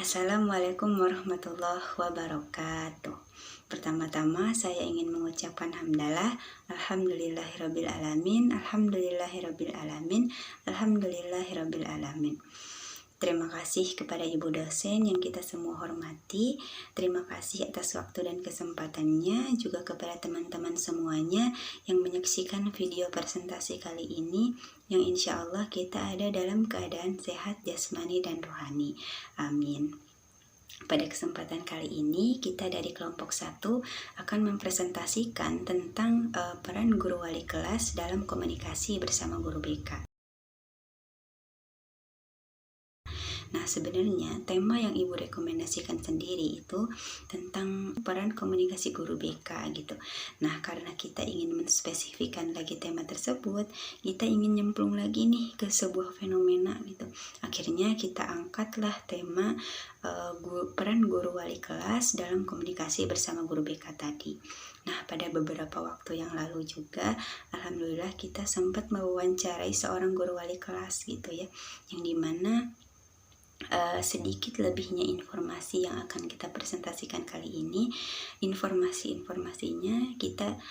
Assalamualaikum warahmatullahi wabarakatuh. Pertama-tama saya ingin mengucapkan hamdalah, alhamdulillahirabbil alamin, alhamdulillahirabbil. Terima kasih kepada Ibu dosen yang kita semua hormati. Terima kasih atas waktu dan kesempatannya, juga kepada teman-teman semuanya yang menyaksikan video presentasi kali ini, yang insya Allah kita ada dalam keadaan sehat jasmani dan rohani. Amin. Pada kesempatan kali ini, kita dari kelompok 1 akan mempresentasikan tentang peran guru wali kelas dalam komunikasi bersama guru BK. Nah, sebenarnya tema yang Ibu rekomendasikan sendiri itu tentang peran komunikasi guru BK gitu. Nah, karena kita ingin menspesifikkan lagi tema tersebut, kita ingin nyemplung lagi nih ke sebuah fenomena gitu. Akhirnya kita angkatlah tema peran guru wali kelas dalam komunikasi bersama guru BK tadi. Nah, pada beberapa waktu yang lalu juga, alhamdulillah kita sempat mewawancarai seorang guru wali kelas gitu ya, yang dimana sedikit lebihnya informasi yang akan kita presentasikan kali ini, informasinya kita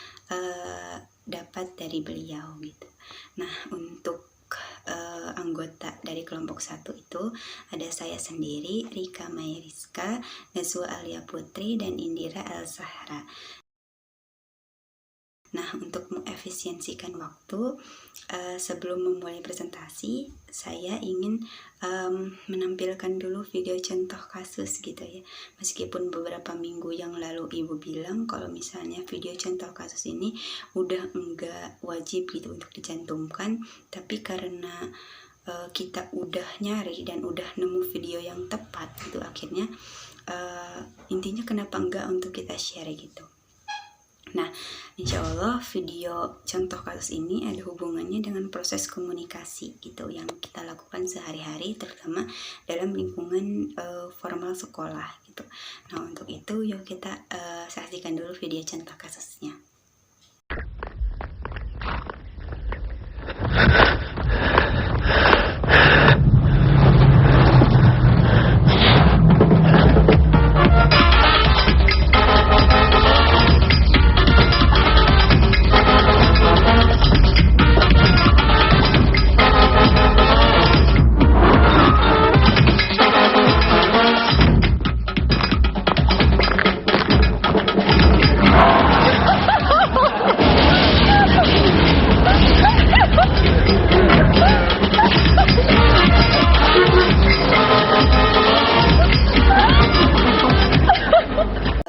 dapat dari beliau gitu. Nah, untuk anggota dari kelompok 1 itu ada saya sendiri, Rika Mayriska, Nazwa Alia Putri, dan Indira El-Zahra. Nah, untuk mengefisiensikan waktu, sebelum memulai presentasi, saya ingin menampilkan dulu video contoh kasus gitu ya. Meskipun beberapa minggu yang lalu Ibu bilang kalau misalnya video contoh kasus ini udah enggak wajib gitu untuk dicantumkan, tapi karena kita udah nyari dan udah nemu video yang tepat gitu, akhirnya intinya kenapa enggak untuk kita share gitu. Nah, insya Allah video contoh kasus ini ada hubungannya dengan proses komunikasi gitu yang kita lakukan sehari-hari, terutama dalam lingkungan formal sekolah gitu. Nah, untuk itu yuk kita saksikan dulu video contoh kasusnya.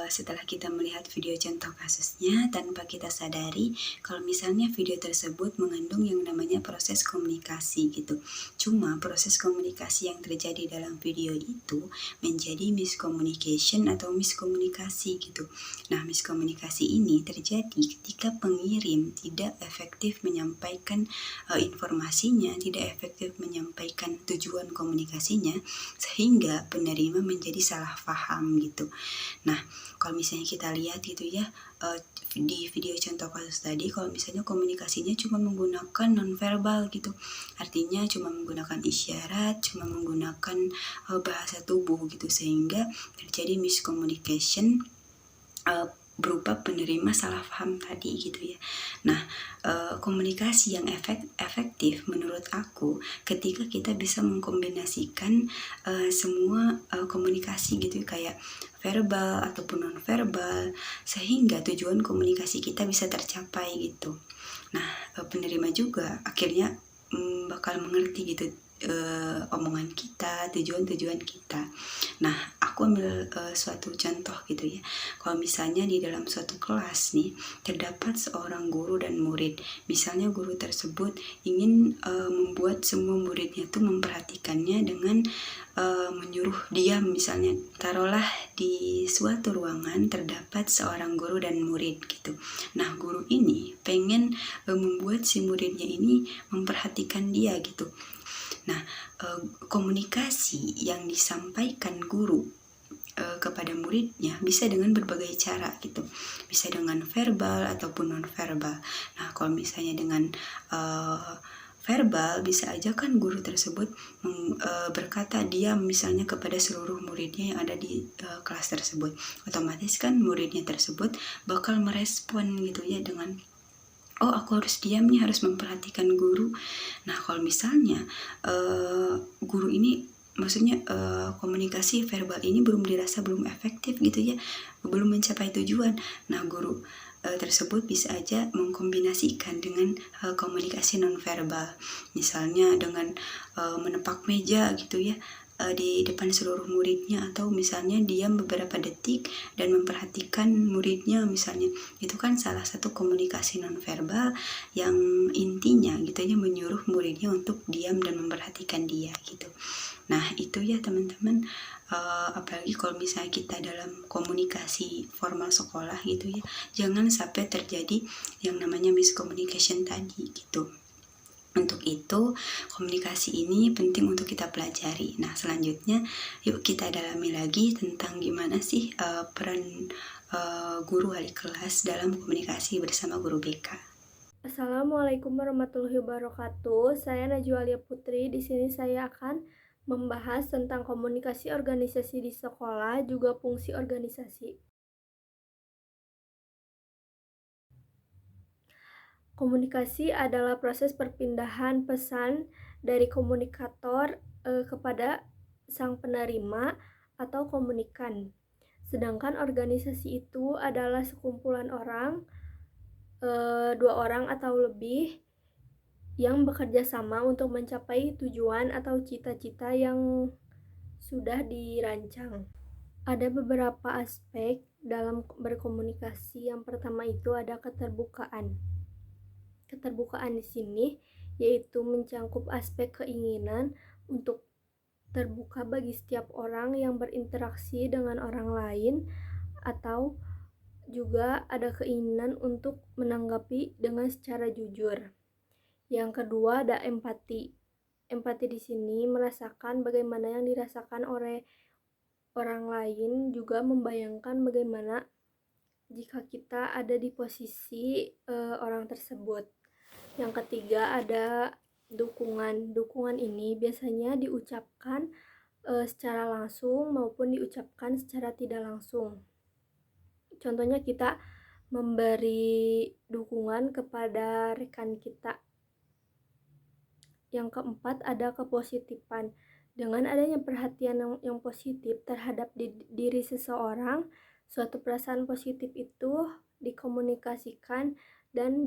Setelah kita melihat video contoh kasusnya, tanpa kita sadari kalau misalnya video tersebut mengandung yang namanya proses komunikasi gitu. Cuma proses komunikasi yang terjadi dalam video itu menjadi miscommunication atau miskomunikasi gitu. Nah, miskomunikasi ini terjadi ketika pengirim tidak efektif menyampaikan informasinya, tidak efektif menyampaikan tujuan komunikasinya, sehingga penerima menjadi salah paham gitu. Nah, kalau misalnya kita lihat gitu ya, di video contoh kasus tadi, kalau misalnya komunikasinya cuma menggunakan nonverbal gitu, artinya cuma menggunakan isyarat, cuma menggunakan bahasa tubuh gitu, sehingga terjadi miscommunication berupa penerima salah paham tadi gitu ya. Nah, komunikasi yang efektif menurut aku ketika kita bisa mengkombinasikan semua komunikasi gitu, kayak verbal ataupun non-verbal, sehingga tujuan komunikasi kita bisa tercapai gitu. Nah, penerima juga akhirnya bakal mengerti gitu omongan kita, tujuan kita. Nah, aku ambil suatu contoh gitu ya. Kalau misalnya di dalam suatu kelas nih terdapat seorang guru dan murid, misalnya guru tersebut ingin membuat semua muridnya tuh memperhatikannya dengan menyuruh diam, misalnya taruhlah di suatu ruangan terdapat seorang guru dan murid gitu. Nah, guru ini pengen membuat si muridnya ini memperhatikan dia gitu. Nah, komunikasi yang disampaikan guru kepada muridnya bisa dengan berbagai cara gitu, bisa dengan verbal ataupun non verbal. Nah, kalau misalnya dengan verbal, bisa aja kan guru tersebut berkata diam misalnya kepada seluruh muridnya yang ada di kelas tersebut. Otomatis kan muridnya tersebut bakal merespon gitu ya dengan oh aku harus diam nih, harus memperhatikan guru. Nah kalau misalnya guru ini maksudnya komunikasi verbal ini belum efektif gitu ya, belum mencapai tujuan. Nah guru tersebut bisa aja mengkombinasikan dengan komunikasi nonverbal, misalnya dengan menepak meja gitu ya di depan seluruh muridnya, atau misalnya diam beberapa detik dan memperhatikan muridnya misalnya. Itu kan salah satu komunikasi nonverbal yang intinya gitu ya menyuruh muridnya untuk diam dan memperhatikan dia gitu. Nah itu ya teman-teman, apalagi kalau misalnya kita dalam komunikasi formal sekolah gitu ya, jangan sampai terjadi yang namanya miscommunication tadi gitu. Untuk itu, komunikasi ini penting untuk kita pelajari. Nah, selanjutnya yuk kita dalami lagi tentang gimana sih peran guru wali kelas dalam komunikasi bersama guru BK. Assalamualaikum warahmatullahi wabarakatuh. Saya Najwa Alia Putri. Di sini saya akan membahas tentang komunikasi organisasi di sekolah, juga fungsi organisasi. Komunikasi adalah proses perpindahan pesan dari komunikator kepada sang penerima atau komunikan. Sedangkan organisasi itu adalah sekumpulan orang, 2 orang atau lebih, yang bekerja sama untuk mencapai tujuan atau cita-cita yang sudah dirancang. Ada beberapa aspek dalam berkomunikasi. Yang pertama itu ada keterbukaan. Keterbukaan di sini yaitu mencangkup aspek keinginan untuk terbuka bagi setiap orang yang berinteraksi dengan orang lain, atau juga ada keinginan untuk menanggapi dengan secara jujur. Yang kedua ada empati. Empati di sini merasakan bagaimana yang dirasakan oleh orang lain, juga membayangkan bagaimana jika kita ada di posisi orang tersebut. Yang ketiga ada dukungan. Dukungan ini biasanya diucapkan secara langsung maupun diucapkan secara tidak langsung. Contohnya kita memberi dukungan kepada rekan kita. Yang keempat ada kepositifan. Dengan adanya perhatian yang positif terhadap diri seseorang, suatu perasaan positif itu dikomunikasikan dan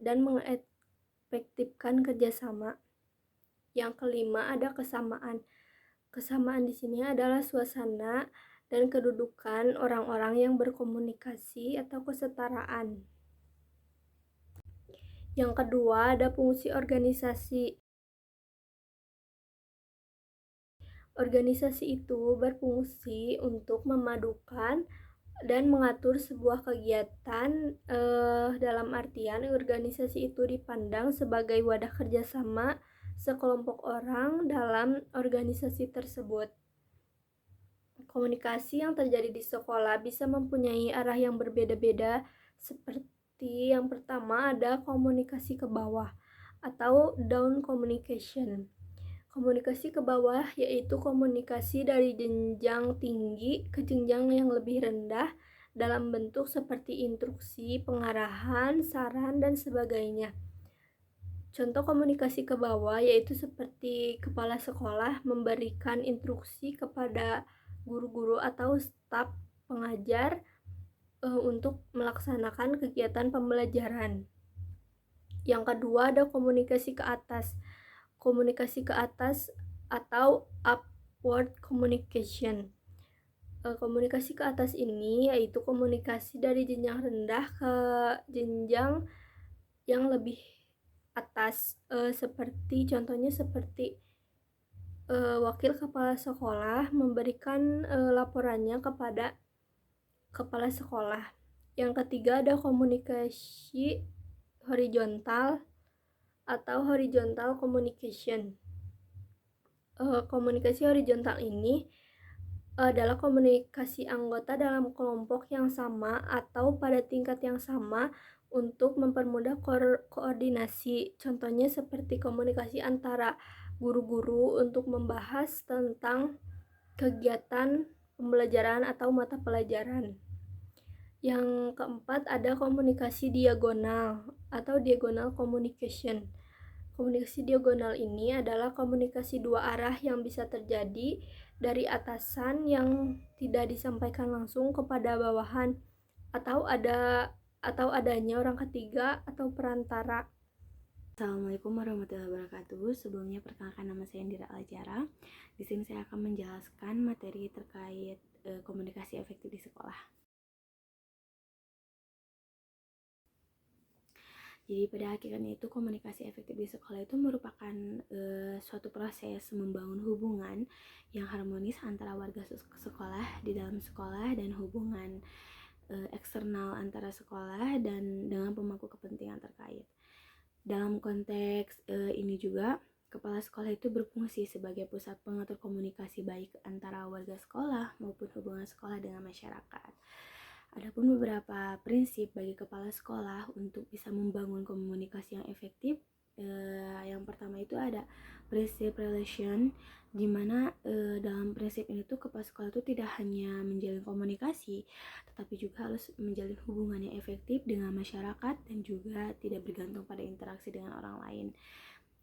mengefektifkan kerjasama. Yang kelima ada kesamaan. Kesamaan di sini adalah suasana dan kedudukan orang-orang yang berkomunikasi atau kesetaraan. Yang kedua ada fungsi organisasi. Organisasi itu berfungsi untuk memadukan dan mengatur sebuah kegiatan, dalam artian organisasi itu dipandang sebagai wadah kerjasama sekelompok orang dalam organisasi tersebut. Komunikasi yang terjadi di sekolah bisa mempunyai arah yang berbeda-beda, seperti yang pertama ada komunikasi ke bawah atau down communication. Komunikasi ke bawah yaitu komunikasi dari jenjang tinggi ke jenjang yang lebih rendah dalam bentuk seperti instruksi, pengarahan, saran, dan sebagainya. Contoh komunikasi ke bawah yaitu seperti kepala sekolah memberikan instruksi kepada guru-guru atau staf pengajar untuk melaksanakan kegiatan pembelajaran. Yang kedua ada komunikasi ke atas. Komunikasi ke atas atau upward communication. Komunikasi ke atas ini yaitu komunikasi dari jenjang rendah ke jenjang yang lebih atas, contohnya seperti wakil kepala sekolah memberikan laporannya kepada kepala sekolah. Yang ketiga ada komunikasi horizontal atau horizontal communication. Komunikasi horizontal ini adalah komunikasi anggota dalam kelompok yang sama atau pada tingkat yang sama untuk mempermudah koordinasi. Contohnya seperti komunikasi antara guru-guru untuk membahas tentang kegiatan pembelajaran atau mata pelajaran. Yang keempat ada komunikasi diagonal atau diagonal communication. Komunikasi diagonal ini adalah komunikasi dua arah yang bisa terjadi dari atasan yang tidak disampaikan langsung kepada bawahan atau adanya orang ketiga atau perantara. Assalamualaikum warahmatullahi wabarakatuh. Sebelumnya perkenalkan, nama saya Indira Aljara. Di sini saya akan menjelaskan materi terkait komunikasi efektif di sekolah. Jadi pada hakikatnya itu komunikasi efektif di sekolah itu merupakan suatu proses membangun hubungan yang harmonis antara warga sekolah di dalam sekolah dan hubungan eksternal antara sekolah dan dengan pemangku kepentingan terkait. Dalam konteks ini juga, kepala sekolah itu berfungsi sebagai pusat pengatur komunikasi baik antara warga sekolah maupun hubungan sekolah dengan masyarakat. Adapun beberapa prinsip bagi kepala sekolah untuk bisa membangun komunikasi yang efektif. Yang pertama itu ada prinsip relation, di mana dalam prinsip ini tuh kepala sekolah itu tidak hanya menjalin komunikasi, tetapi juga harus menjalin hubungan yang efektif dengan masyarakat dan juga tidak bergantung pada interaksi dengan orang lain.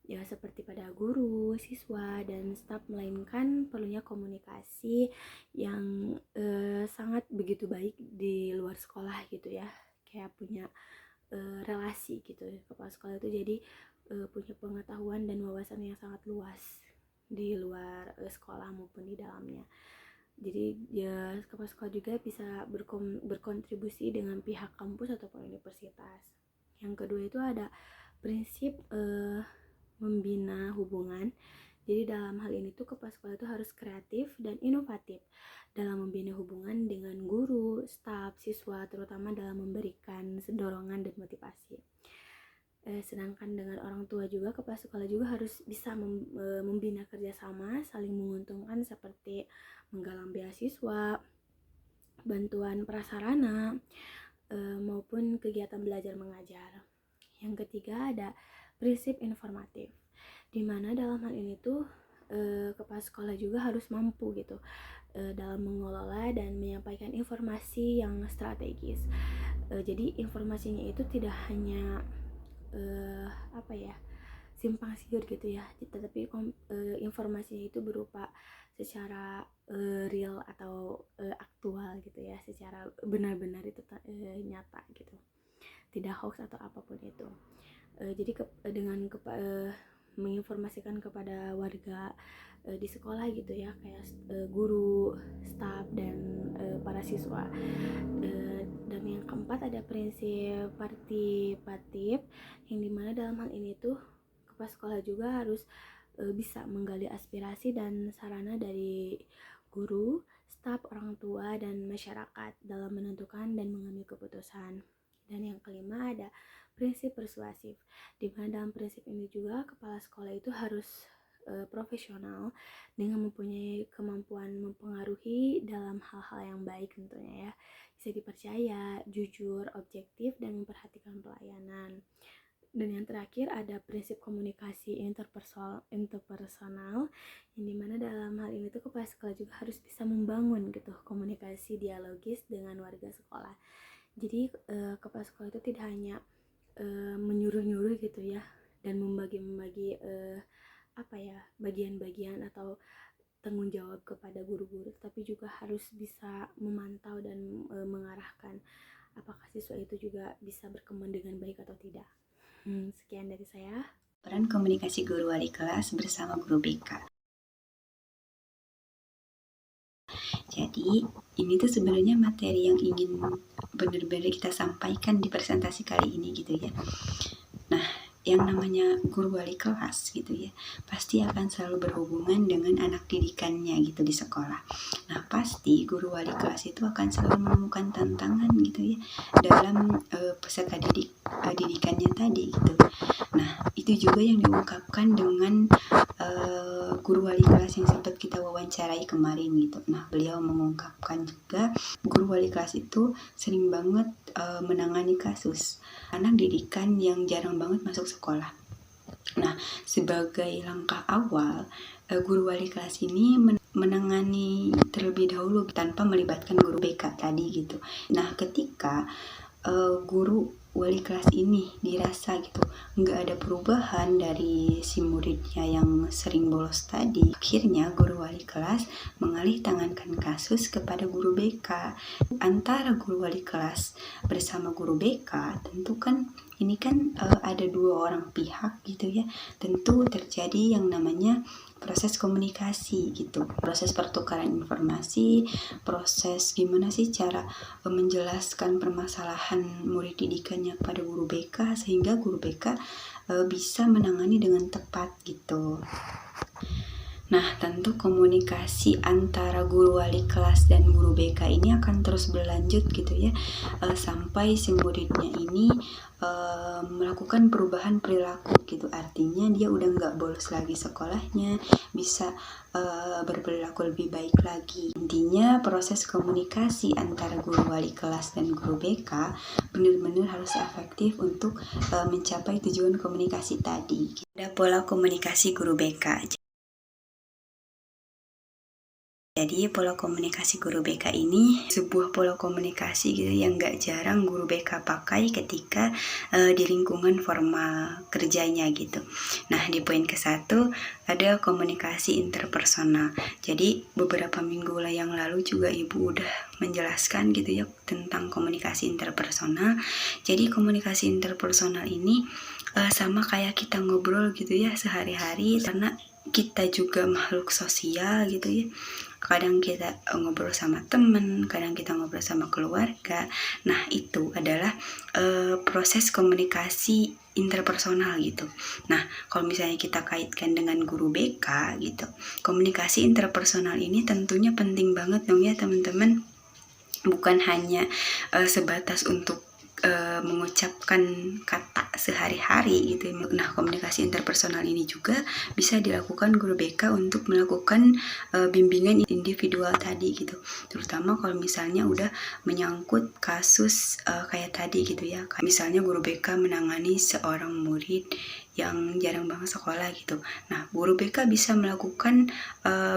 Ya seperti pada guru, siswa, dan staf, melainkan perlunya komunikasi yang sangat begitu baik di luar sekolah gitu ya, kayak punya relasi gitu. Kepala sekolah itu jadi punya pengetahuan dan wawasan yang sangat luas di luar sekolah maupun di dalamnya. Jadi ya kepala sekolah juga bisa berkontribusi dengan pihak kampus ataupun universitas. Yang kedua itu ada prinsip membina hubungan. Jadi dalam hal ini tuh kepala sekolah itu harus kreatif dan inovatif dalam membina hubungan dengan guru, staf, siswa, terutama dalam memberikan dorongan dan motivasi. Sedangkan dengan orang tua juga, kepala sekolah juga harus bisa membina kerjasama saling menguntungkan seperti menggalang beasiswa, bantuan prasarana, maupun kegiatan belajar mengajar. Yang ketiga ada prinsip informatif, di mana dalam hal ini tuh kepala sekolah juga harus mampu gitu dalam mengelola dan menyampaikan informasi yang strategis. Jadi informasinya itu tidak hanya simpang siur gitu ya, tetapi informasinya itu berupa secara real atau aktual gitu ya, secara benar-benar itu nyata gitu, tidak hoax atau apapun itu. Jadi dengan menginformasikan kepada warga di sekolah gitu ya, kayak guru, staf, dan para siswa. Dan yang keempat ada prinsip partisipatif, yang dimana dalam hal ini tuh kepala sekolah juga harus bisa menggali aspirasi dan sarana dari guru, staf, orang tua, dan masyarakat dalam menentukan dan mengambil keputusan. Dan yang kelima ada prinsip persuasif, di mana dalam prinsip ini juga kepala sekolah itu harus profesional dengan mempunyai kemampuan mempengaruhi dalam hal-hal yang baik tentunya ya, bisa dipercaya, jujur, objektif, dan memperhatikan pelayanan. Dan yang terakhir ada prinsip komunikasi interpersonal, yang dimana dalam hal ini tuh kepala sekolah juga harus bisa membangun gitu komunikasi dialogis dengan warga sekolah. Jadi kepala sekolah itu tidak hanya menyuruh-nyuruh gitu ya, dan membagi-bagi bagian-bagian atau tanggung jawab kepada guru-guru, tapi juga harus bisa memantau dan mengarahkan apakah siswa itu juga bisa berkembang dengan baik atau tidak. Sekian dari saya. Peran komunikasi guru wali kelas bersama guru BK. Jadi ini tuh sebenarnya materi yang ingin benar-benar kita sampaikan di presentasi kali ini gitu ya. Nah, yang namanya guru wali kelas gitu ya, pasti akan selalu berhubungan dengan anak didikannya gitu di sekolah. Nah, pasti guru wali kelas itu akan selalu menemukan tantangan gitu ya dalam peserta didikannya tadi gitu. Nah, itu juga yang diungkapkan dengan guru wali kelas yang sempat kita wawancarai kemarin gitu. Nah, beliau mengungkapkan juga guru wali kelas itu sering banget menangani kasus anak didikan yang jarang banget masuk sekolah. Nah, sebagai langkah awal, guru wali kelas ini menangani terlebih dahulu tanpa melibatkan guru BK tadi gitu. Nah, ketika guru wali kelas ini dirasa gitu nggak ada perubahan dari si muridnya yang sering bolos tadi, akhirnya guru wali kelas mengalih tangankan kasus kepada guru BK. Antara guru wali kelas bersama guru BK tentu kan ini kan ada dua orang pihak gitu ya, tentu terjadi yang namanya proses komunikasi gitu, proses pertukaran informasi, proses gimana sih cara menjelaskan permasalahan murid didikannya kepada guru BK sehingga guru BK bisa menangani dengan tepat gitu. Nah, tentu komunikasi antara guru wali kelas dan guru BK ini akan terus berlanjut gitu ya, sampai si muridnya ini melakukan perubahan perilaku gitu. Artinya dia udah nggak bolos lagi sekolahnya, bisa berperilaku lebih baik lagi. Intinya proses komunikasi antara guru wali kelas dan guru BK benar-benar harus efektif untuk mencapai tujuan komunikasi tadi. Ada pola komunikasi guru BK. Jadi pola komunikasi guru BK ini sebuah pola komunikasi gitu yang gak jarang guru BK pakai ketika di lingkungan formal kerjanya gitu. Nah, di poin ke-1 ada komunikasi interpersonal. Jadi beberapa minggu yang lalu juga Ibu udah menjelaskan gitu ya tentang komunikasi interpersonal. Jadi komunikasi interpersonal ini sama kayak kita ngobrol gitu ya sehari-hari, karena kita juga makhluk sosial gitu ya. Kadang kita ngobrol sama teman, kadang kita ngobrol sama keluarga. Nah, itu adalah proses komunikasi interpersonal gitu. Nah, kalau misalnya kita kaitkan dengan guru BK gitu, komunikasi interpersonal ini tentunya penting banget dong ya teman-teman. Bukan hanya sebatas untuk mengucapkan kata sehari-hari gitu. Nah, komunikasi interpersonal ini juga bisa dilakukan guru BK untuk melakukan bimbingan individual tadi gitu. Terutama kalau misalnya udah menyangkut kasus kayak tadi gitu ya. Misalnya guru BK menangani seorang murid yang jarang banget sekolah gitu. Nah, guru BK bisa melakukan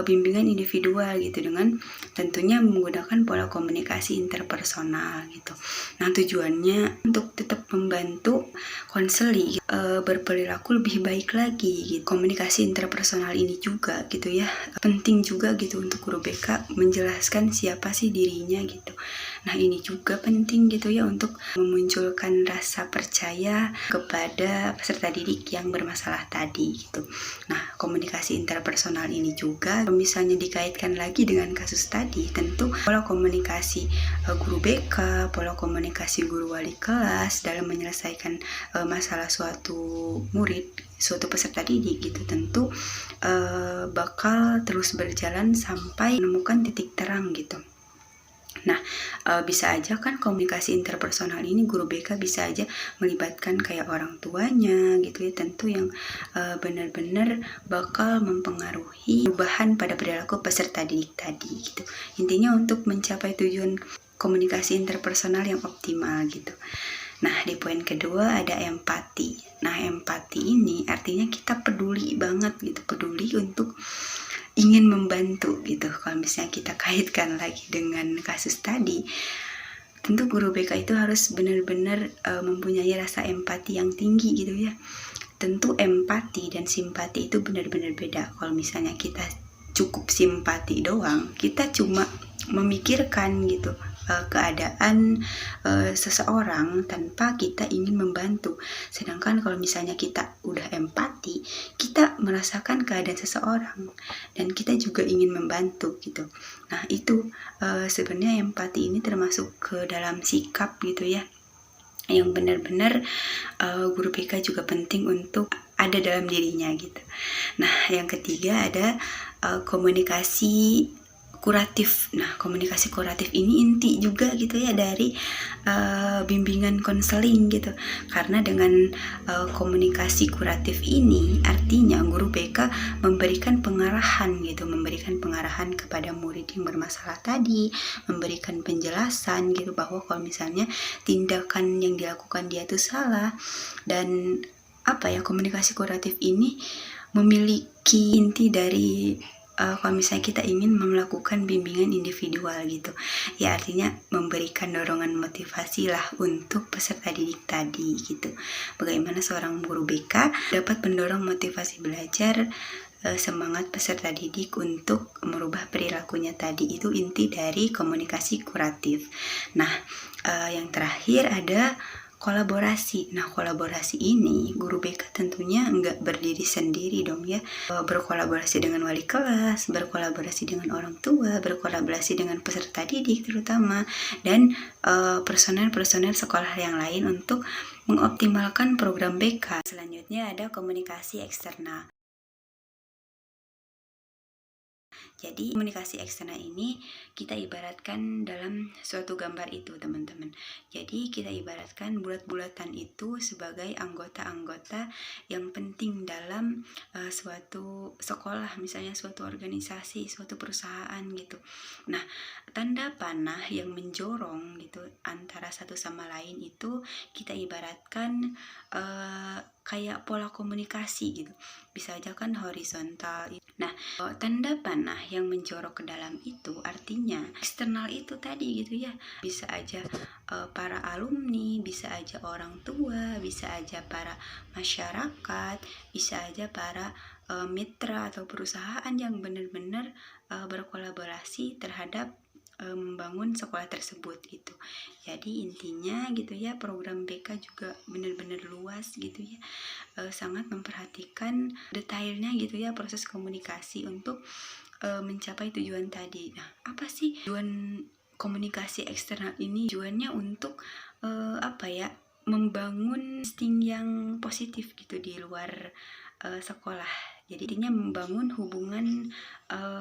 bimbingan individual gitu dengan tentunya menggunakan pola komunikasi interpersonal gitu. Nah, tujuannya untuk tetap membantu konseli berperilaku lebih baik lagi gitu. Komunikasi interpersonal ini juga gitu ya penting juga gitu untuk guru BK menjelaskan siapa sih dirinya gitu. Nah, ini juga penting gitu ya untuk memunculkan rasa percaya kepada peserta didik yang bermasalah tadi gitu. Nah, komunikasi interpersonal ini juga misalnya dikaitkan lagi dengan kasus tadi, tentu pola komunikasi guru BK, pola komunikasi guru wali kelas dalam menyelesaikan masalah suatu murid, suatu peserta didik gitu, tentu bakal terus berjalan sampai menemukan titik terang gitu. Nah, bisa aja kan komunikasi interpersonal ini guru BK bisa aja melibatkan kayak orang tuanya gitu ya, tentu yang benar-benar bakal mempengaruhi perubahan pada perilaku peserta didik tadi gitu. Intinya untuk mencapai tujuan komunikasi interpersonal yang optimal gitu. Nah, di poin kedua ada empati. Nah, empati ini artinya kita peduli banget gitu, peduli untuk ingin membantu gitu. Kalau misalnya kita kaitkan lagi dengan kasus tadi, tentu guru BK itu harus benar-benar mempunyai rasa empati yang tinggi gitu ya. Tentu empati dan simpati itu benar-benar beda. Kalau misalnya kita cukup simpati doang, kita cuma memikirkan gitu keadaan seseorang tanpa kita ingin membantu. Sedangkan kalau misalnya kita udah empati, kita merasakan keadaan seseorang dan kita juga ingin membantu gitu. Nah, itu sebenarnya empati ini termasuk ke dalam sikap gitu ya, yang benar-benar guru BK juga penting untuk ada dalam dirinya gitu. Nah, yang ketiga ada komunikasi kuratif. Nah, komunikasi kuratif ini inti juga gitu ya dari bimbingan konseling gitu. Karena dengan komunikasi kuratif ini artinya guru BK memberikan pengarahan gitu, memberikan pengarahan kepada murid yang bermasalah tadi, memberikan penjelasan gitu bahwa kalau misalnya tindakan yang dilakukan dia itu salah. Dan komunikasi kuratif ini memiliki inti dari kalau misalnya kita ingin melakukan bimbingan individual gitu ya, artinya memberikan dorongan motivasi lah untuk peserta didik tadi gitu. Bagaimana seorang guru BK dapat mendorong motivasi belajar, semangat peserta didik untuk merubah perilakunya tadi, itu inti dari komunikasi kuratif. Nah, yang terakhir ada kolaborasi. Nah, kolaborasi ini guru BK tentunya nggak berdiri sendiri dong ya. Berkolaborasi dengan wali kelas, berkolaborasi dengan orang tua, berkolaborasi dengan peserta didik terutama, dan personel-personel sekolah yang lain untuk mengoptimalkan program BK. Selanjutnya ada komunikasi eksternal. Jadi komunikasi eksternal ini kita ibaratkan dalam suatu gambar itu teman-teman. Jadi kita ibaratkan bulat-bulatan itu sebagai anggota-anggota yang penting dalam suatu sekolah, misalnya suatu organisasi, suatu perusahaan gitu. Nah, tanda panah yang menjorong gitu antara satu sama lain itu kita ibaratkan kayak pola komunikasi gitu. Bisa aja kan horizontal. Nah, tanda panah yang menjorok ke dalam itu artinya eksternal itu tadi gitu ya. Bisa aja para alumni, bisa aja orang tua, bisa aja para masyarakat, bisa aja para mitra atau perusahaan yang benar-benar berkolaborasi terhadap membangun sekolah tersebut gitu. Jadi intinya gitu ya, program BK juga benar-benar luas gitu ya, sangat memperhatikan detailnya gitu ya proses komunikasi untuk mencapai tujuan tadi. Nah, apa sih tujuan komunikasi eksternal ini? Tujuannya untuk membangun insting yang positif gitu di luar sekolah. Jadi intinya membangun hubungan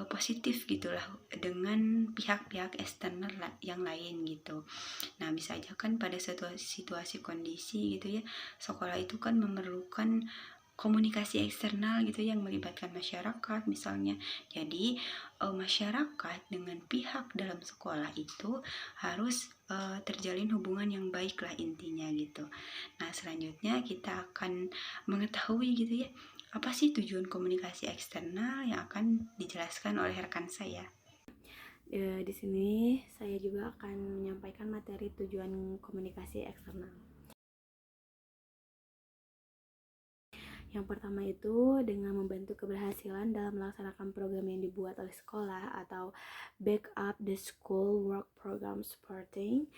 positif gitulah dengan pihak-pihak eksternal yang lain gitu. Nah, bisa aja kan pada situasi kondisi gitu ya, sekolah itu kan memerlukan komunikasi eksternal gitu yang melibatkan masyarakat misalnya. Jadi masyarakat dengan pihak dalam sekolah itu harus terjalin hubungan yang baik lah intinya gitu. Nah, selanjutnya kita akan mengetahui gitu ya, apa sih tujuan komunikasi eksternal yang akan dijelaskan oleh rekan saya. Di sini saya juga akan menyampaikan materi tujuan komunikasi eksternal. Yang pertama itu dengan membantu keberhasilan dalam melaksanakan program yang dibuat oleh sekolah atau back up the school work program supporting.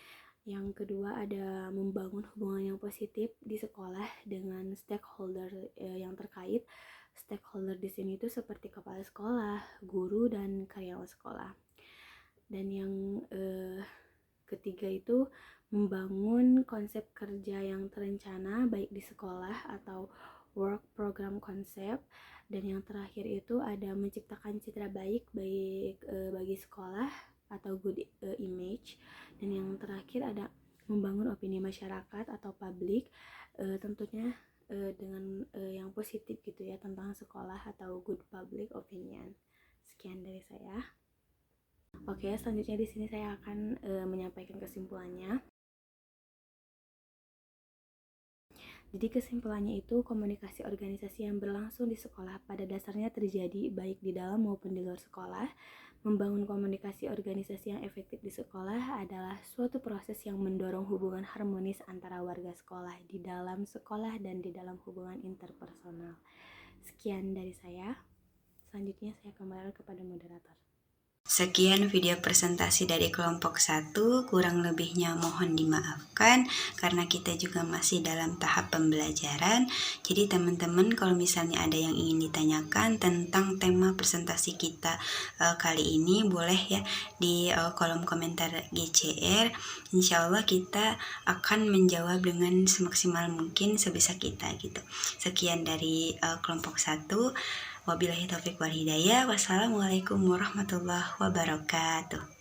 Yang kedua ada membangun hubungan yang positif di sekolah dengan stakeholder yang terkait. Stakeholder di sini itu seperti kepala sekolah, guru, dan karyawan sekolah. Dan yang ketiga itu membangun konsep kerja yang terencana baik di sekolah atau work program konsep. Dan yang terakhir itu ada menciptakan citra baik bagi sekolah atau good image. Dan yang terakhir ada membangun opini masyarakat atau publik, tentunya dengan yang positif gitu ya tentang sekolah atau good public opinion. Sekian dari saya. Oke, selanjutnya di sini saya akan menyampaikan kesimpulannya. Jadi kesimpulannya itu komunikasi organisasi yang berlangsung di sekolah pada dasarnya terjadi baik di dalam maupun di luar sekolah. Membangun komunikasi organisasi yang efektif di sekolah adalah suatu proses yang mendorong hubungan harmonis antara warga sekolah di dalam sekolah dan di dalam hubungan interpersonal. Sekian dari saya. Selanjutnya saya kembali kepada moderator. Sekian video presentasi dari kelompok 1, kurang lebihnya mohon dimaafkan karena kita juga masih dalam tahap pembelajaran. Jadi teman-teman kalau misalnya ada yang ingin ditanyakan tentang tema presentasi kita kali ini, boleh ya di kolom komentar GCR. Insya Allah kita akan menjawab dengan semaksimal mungkin sebisa kita gitu. Sekian dari kelompok 1. Wabillahi taufiq wal hidayah. Wassalamualaikum warahmatullahi wabarakatuh.